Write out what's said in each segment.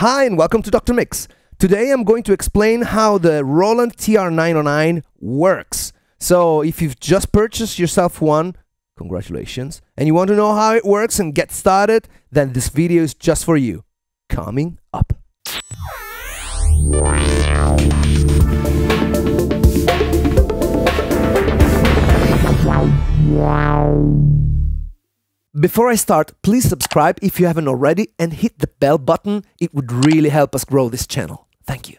Hi and welcome to Dr. Mix. Today I'm going to explain how the Roland TR-909 works. So if you've just purchased yourself one, congratulations, and you want to know how it works and get started, then this video is just for you. Coming up. Before I start, please subscribe if you haven't already and hit the bell button. It would really help us grow this channel. Thank you.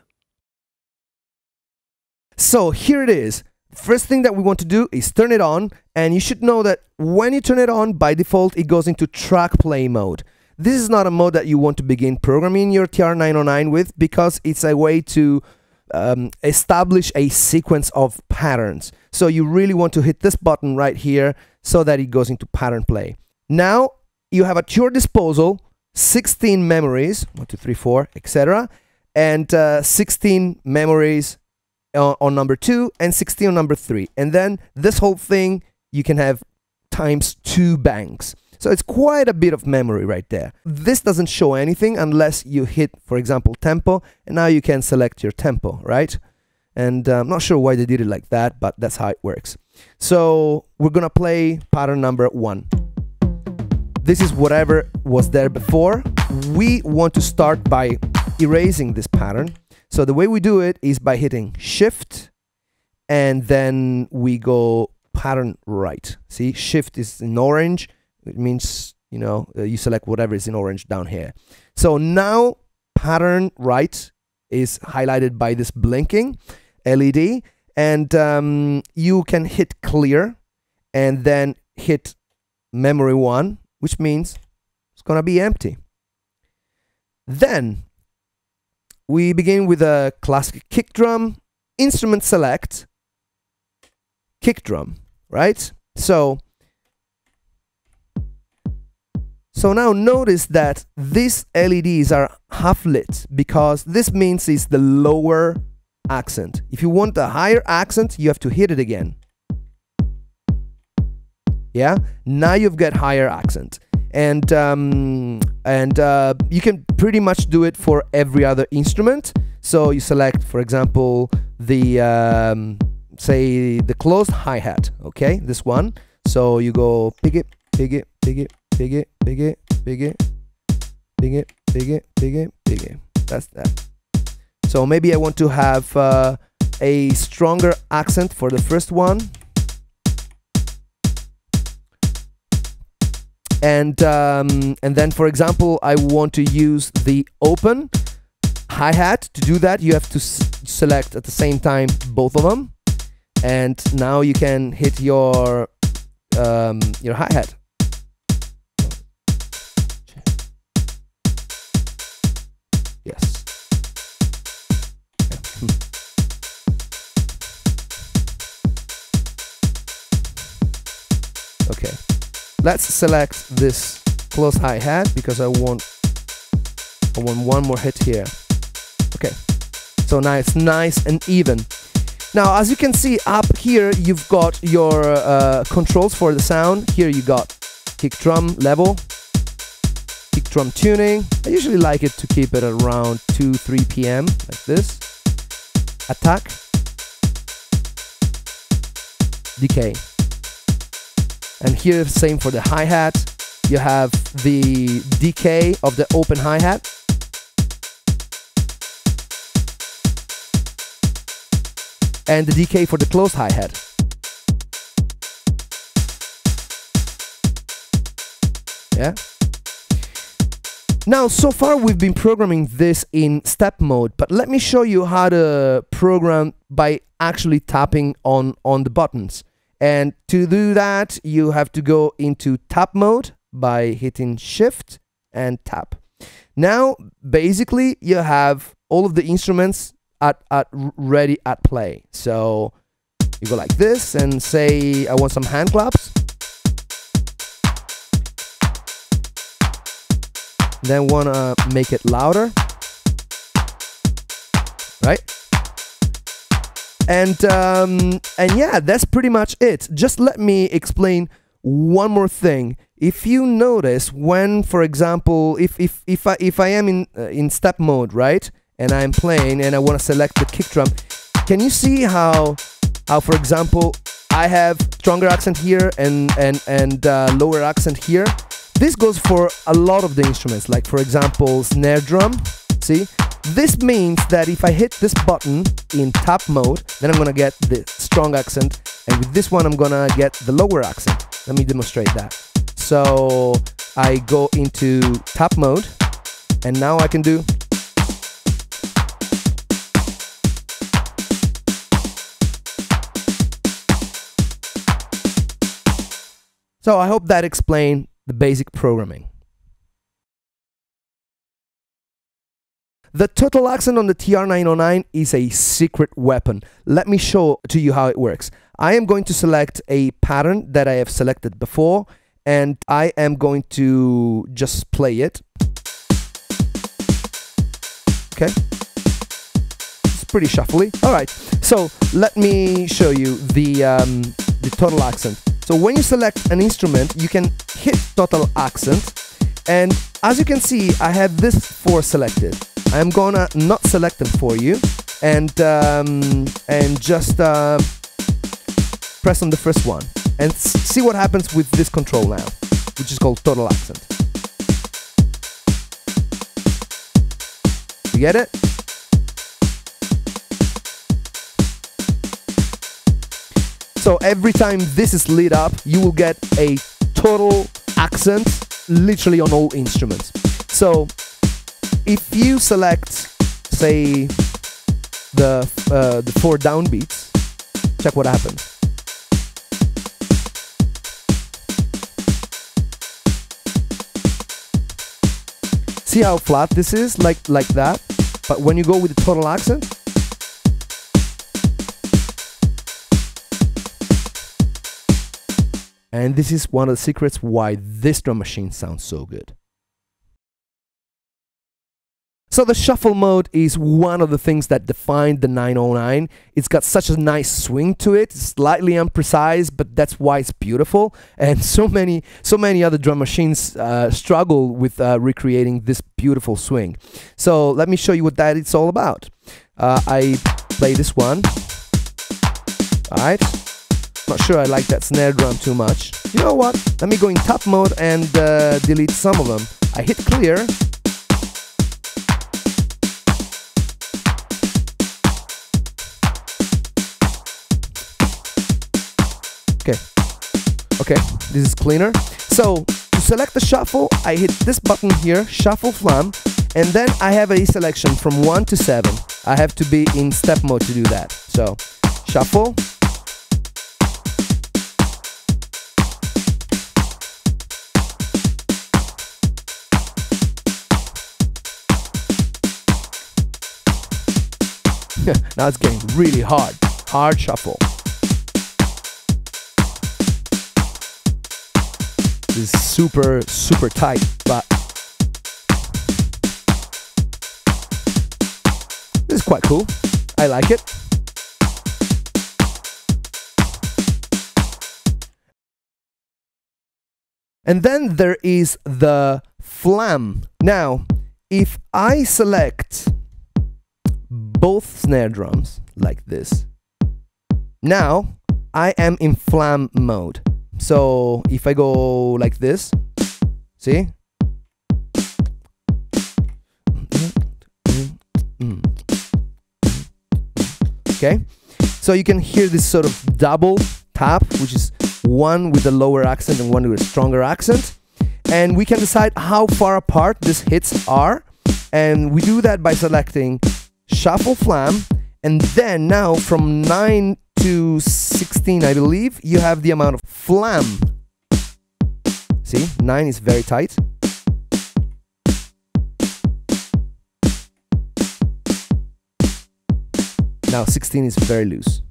So here it is. First thing that we want to do is turn it on, and you should know that when you turn it on, by default it goes into track play mode. This is not a mode that you want to begin programming your TR-909 with, because it's a way to establish a sequence of patterns. So you really want to hit this button right here so that it goes into pattern play. Now you have at your disposal 16 memories, 1, 2, 3, 4, etc., and 16 memories on number 2 and 16 on number 3. And then this whole thing you can have times 2 banks. So it's quite a bit of memory right there. This doesn't show anything unless you hit, for example, tempo, and now you can select your tempo, right? And I'm not sure why they did it like that, but that's how it works. So we're gonna play pattern number 1. This is whatever was there before. We want to start by erasing this pattern. So the way we do it is by hitting Shift, and then we go pattern right. See, Shift is in orange. It means, you know, you select whatever is in orange down here. So now pattern right is highlighted by this blinking LED, and you can hit clear and then hit memory 1, which means it's gonna be empty. Then we begin with a classic kick drum, instrument select, kick drum, right? So now notice that these LEDs are half lit, because this means it's the lower accent. If you want a higher accent, you have to hit it again. Yeah, now you've got higher accent, and you can pretty much do it for every other instrument. So you select, for example, the say the closed hi-hat, okay, this one. So you go pig it, pig it, pig it, pig it, pig it, pig it, pig it, pig it, pig it, pig it. That's that. So maybe I want to have a stronger accent for the first one. And then, for example, I want to use the open hi-hat. To do that, you have to select at the same time both of them, and now you can hit your hi-hat. Yes. Okay. Let's select this close hi-hat because I want one more hit here. Okay, so now it's nice and even. Now, as you can see up here, you've got your controls for the sound. Here you got kick drum level, kick drum tuning. I usually like it to keep it around 2-3 ppm, like this. Attack, decay. And here, same for the hi-hat. You have the decay of the open hi-hat. And the decay for the closed hi-hat. Yeah. Now, so far we've been programming this in step mode, but let me show you how to program by actually tapping on the buttons. And to do that, you have to go into tap mode by hitting Shift and tap. Now, basically, you have all of the instruments ready at play. So you go like this and say, I want some hand claps. Then wanna make it louder, right? And yeah, that's pretty much it. Just let me explain one more thing. If you notice when, for example, if I am in step mode, right, and I'm playing and I want to select the kick drum, can you see how for example I have stronger accent here and lower accent here? This goes for a lot of the instruments, like for example snare drum. See, this means that if I hit this button in tap mode, then I'm gonna get the strong accent, and with this one I'm gonna get the lower accent. Let me demonstrate that. So I go into tap mode, and now I can do. So I hope that explained the basic programming. The total accent on the TR-909 is a secret weapon. Let me show to you how it works. I am going to select a pattern that I have selected before, and I am going to just play it. Okay. It's pretty shuffly. All right. So let me show you the total accent. So when you select an instrument, you can hit total accent, and as you can see, I have this 4 selected. I'm gonna not select them for you, and just press on the first one and see what happens with this control now, which is called total accent. You get it? So every time this is lit up, you will get a total accent literally on all instruments. So if you select, say, the 4 downbeats, check what happens. See how flat this is, like that? But when you go with the total accent, and this is one of the secrets why this drum machine sounds so good. So the shuffle mode is one of the things that define the 909. It's got such a nice swing to it, slightly imprecise, but that's why it's beautiful. And so many other drum machines struggle with recreating this beautiful swing. So let me show you what that is all about. I play this one. All right. Not sure I like that snare drum too much. You know what? Let me go in tap mode and delete some of them. I hit clear. Okay, this is cleaner. So to select the shuffle, I hit this button here, shuffle FLAM, and then I have a selection from 1 to 7. I have to be in step mode to do that. So shuffle. Now it's getting really hard shuffle. This is super tight, but this is quite cool. I like it. And then there is the FLAM. Now, if I select both snare drums like this, now I am in FLAM mode. So if I go like this, see? Okay, so you can hear this sort of double tap, which is one with a lower accent and one with a stronger accent. And we can decide how far apart these hits are. And we do that by selecting Shuffle FLAM. And then now from 9 to 16, I believe, you have the amount of FLAM. See, 9 is very tight. Now 16 is very loose.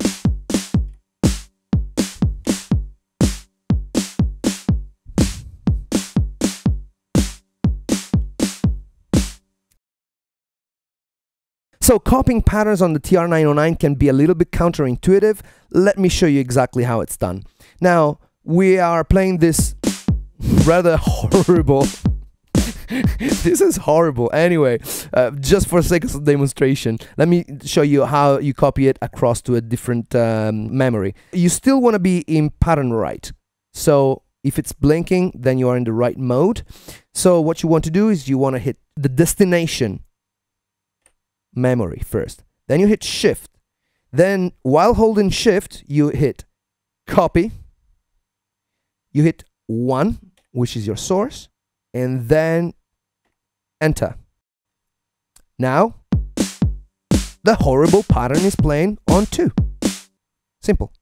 So copying patterns on the TR-909 can be a little bit counterintuitive. Let me show you exactly how it's done. Now, we are playing this rather horrible. This is horrible. Anyway, just for sake of demonstration, let me show you how you copy it across to a different memory. You still want to be in pattern right. So if it's blinking, then you are in the right mode. So what you want to do is you want to hit the destination memory first. Then you hit shift. Then while holding shift, you hit copy. You hit 1, which is your source, and then enter. Now, the horrible pattern is playing on 2. Simple.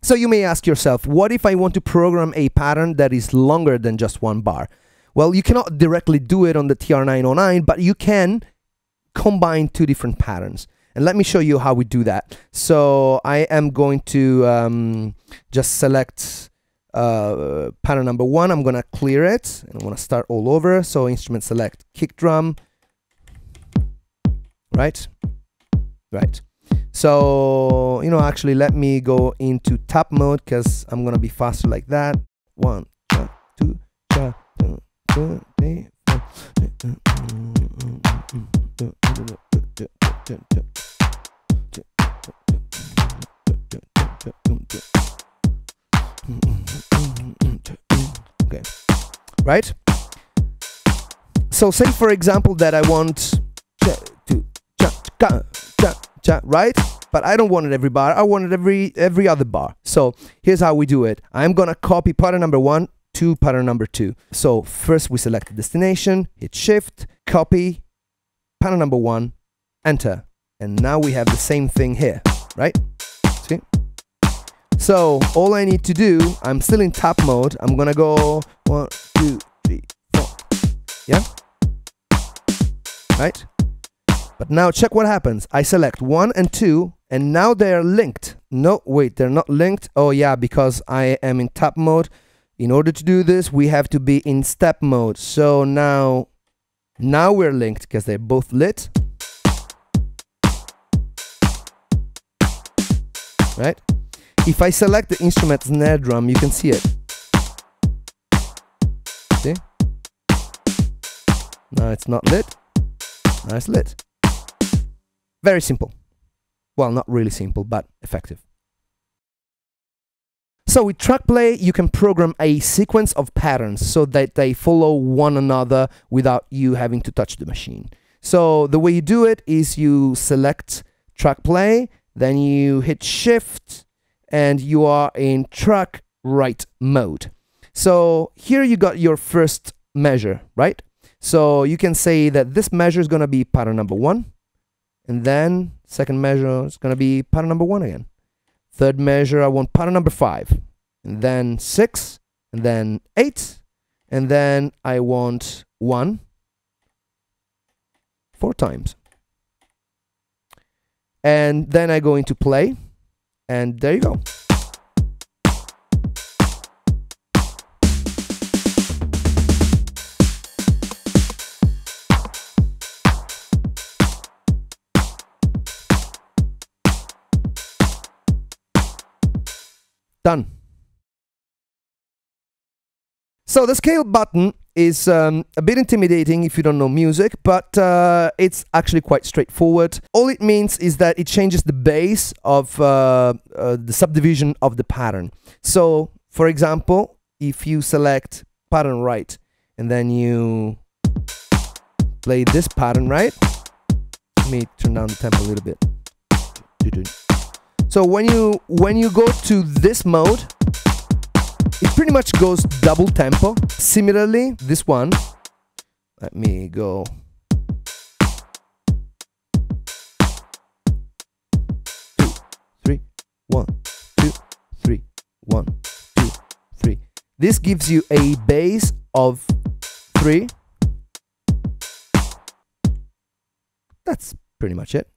So you may ask yourself, what if I want to program a pattern that is longer than just 1 bar? Well, you cannot directly do it on the TR-909, but you can combine 2 different patterns. And let me show you how we do that. So I am going to just select pattern number 1. I'm going to clear it, and I want to start all over. So instrument select kick drum. Right? Right. So, you know, actually, let me go into tap mode because I'm going to be faster like that. 1, 2, 3, 4. Okay, right? So say for example that I want right? But I don't want it every bar, I want it every other bar. So here's how we do it. I'm gonna copy pattern number 1 to pattern number 2. So first we select the destination, hit shift, copy, pattern number 1, enter. And now we have the same thing here, right? See? So all I need to do, I'm still in tap mode. I'm gonna go 1, 2, 3, 4. Yeah? Right? But now check what happens. I select 1 and 2, and now they are linked. No, wait, they're not linked. Oh yeah, because I am in tap mode. In order to do this, we have to be in step mode. So now we're linked because they're both lit. Right? If I select the instrument snare drum, you can see it. See? Now it's not lit. Now it's lit. Very simple. Well, not really simple, but effective. So with track play, you can program a sequence of patterns so that they follow one another without you having to touch the machine. So the way you do it is you select track play, then you hit shift, and you are in track right mode. So here you got your first measure, right? So you can say that this measure is going to be pattern number 1, and then second measure is going to be pattern number 1 again. Third measure, I want pattern number 5, and then 6, and then 8, and then I want 1 4 times. And then I go into play, and there you go. Done. So the scale button is a bit intimidating if you don't know music, but it's actually quite straightforward. All it means is that it changes the base of the subdivision of the pattern. So, for example, if you select pattern right, and then you play this pattern right, let me turn down the tempo a little bit. So when you go to this mode, it pretty much goes double tempo. Similarly, this one, let me go. 2, 3, 1, 2, 3, 1, 2, 3. This gives you a base of 3. That's pretty much it.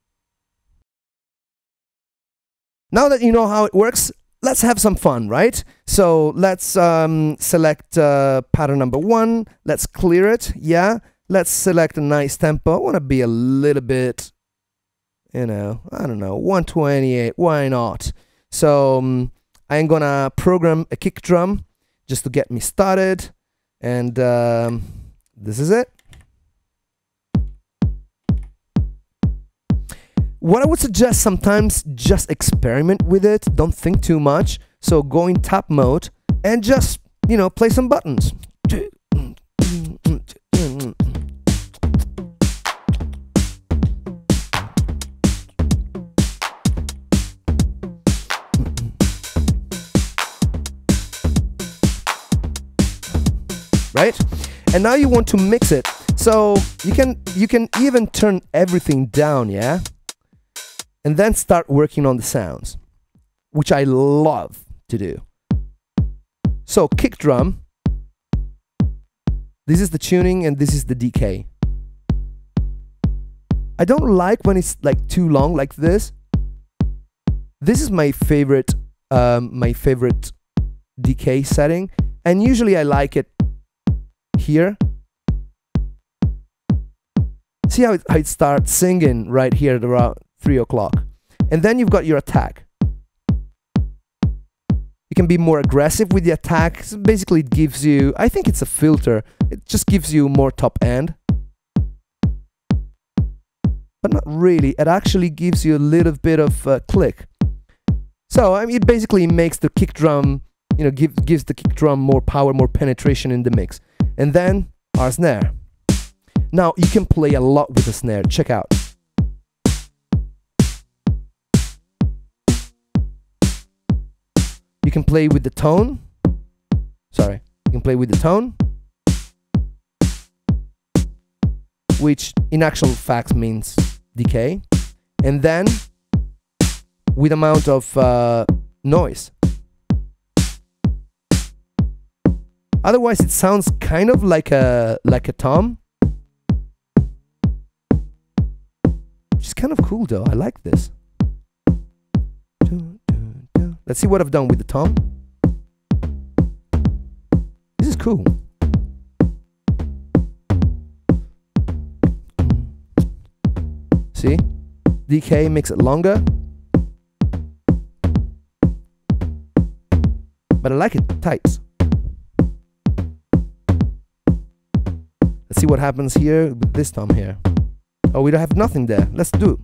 Now that you know how it works, let's have some fun, right? So let's select pattern number 1. Let's clear it, yeah? Let's select a nice tempo. I want to be a little bit, you know, I don't know, 128. Why not? So I'm gonna program a kick drum just to get me started, and this is it. What I would suggest, sometimes just experiment with it, don't think too much. So go in tap mode and just, you know, play some buttons. Right? And now you want to mix it. So you can even turn everything down, yeah? And then start working on the sounds, which I love to do. So kick drum, this is the tuning and this is the decay. I don't like when it's like too long like this. This is my favorite decay setting, and usually I like it here. See how it starts singing right here at around 3 o'clock. And then you've got your attack. You can be more aggressive with the attack. So basically it gives you, I think it's a filter, it just gives you more top end. But not really, it actually gives you a little bit of click. So I mean, it basically makes the kick drum, you know, gives the kick drum more power, more penetration in the mix. And then our snare. Now you can play a lot with the snare, check out. You can play with the tone. Sorry, you can play with the tone, which in actual fact means decay, and then with amount of noise. Otherwise, it sounds kind of like a tom, which is kind of cool though. I like this. Let's see what I've done with the tom. This is cool. See? Decay makes it longer. But I like it tight. Let's see what happens here with this tom here. Oh, we don't have nothing there. Let's do it.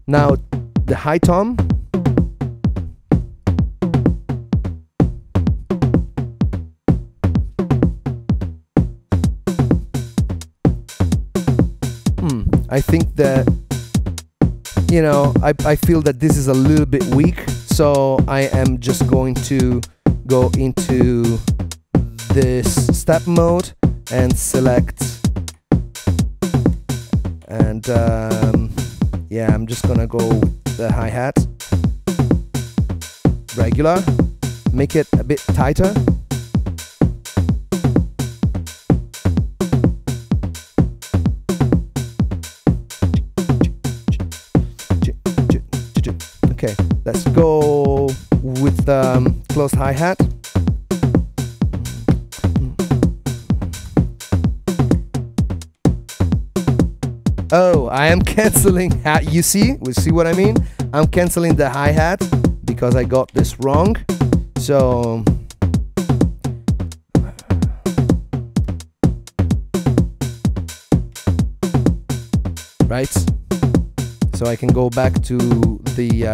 Now, the high tom. I think that, you know, I feel that this is a little bit weak, so I am just going to go into this step mode and select, and yeah, I'm just gonna go with the hi-hat, regular, make it a bit tighter. Okay, let's go with closed hi-hat. Oh, I am canceling hat. You see what I mean? I'm canceling the hi-hat because I got this wrong. So right. So I can go back to the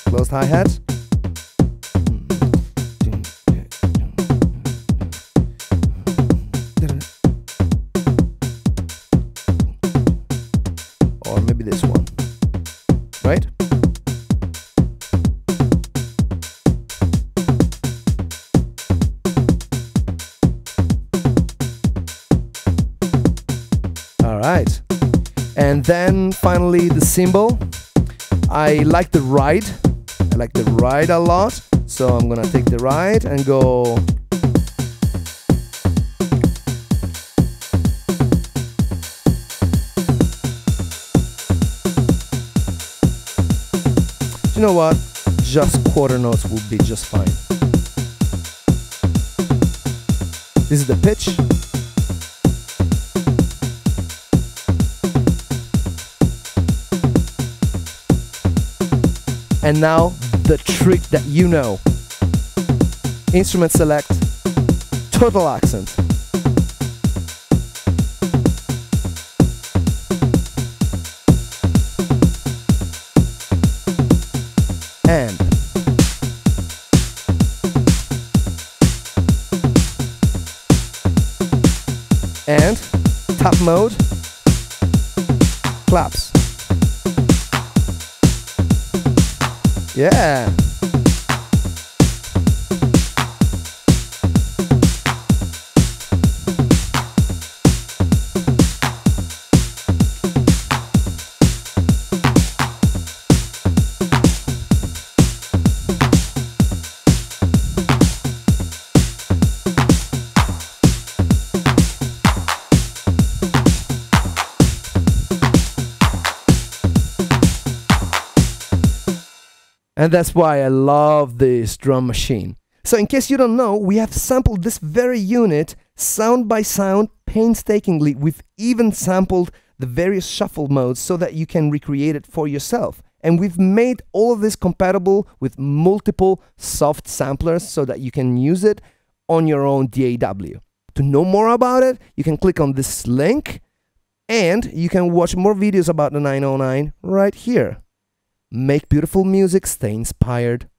closed hi-hat. Or maybe this one, right? All right. And then finally the cymbal. I like the ride. I like the ride a lot. So I'm gonna take the ride and go. You know what? Just quarter notes will be just fine. This is the pitch. And now the trick that you know. Instrument select, total accent. And tap mode, claps. Yeah. And that's why I love this drum machine. So in case you don't know, we have sampled this very unit sound by sound painstakingly. We've even sampled the various shuffle modes so that you can recreate it for yourself. And we've made all of this compatible with multiple soft samplers so that you can use it on your own DAW. To know more about it, you can click on this link and you can watch more videos about the 909 right here. Make beautiful music, stay inspired.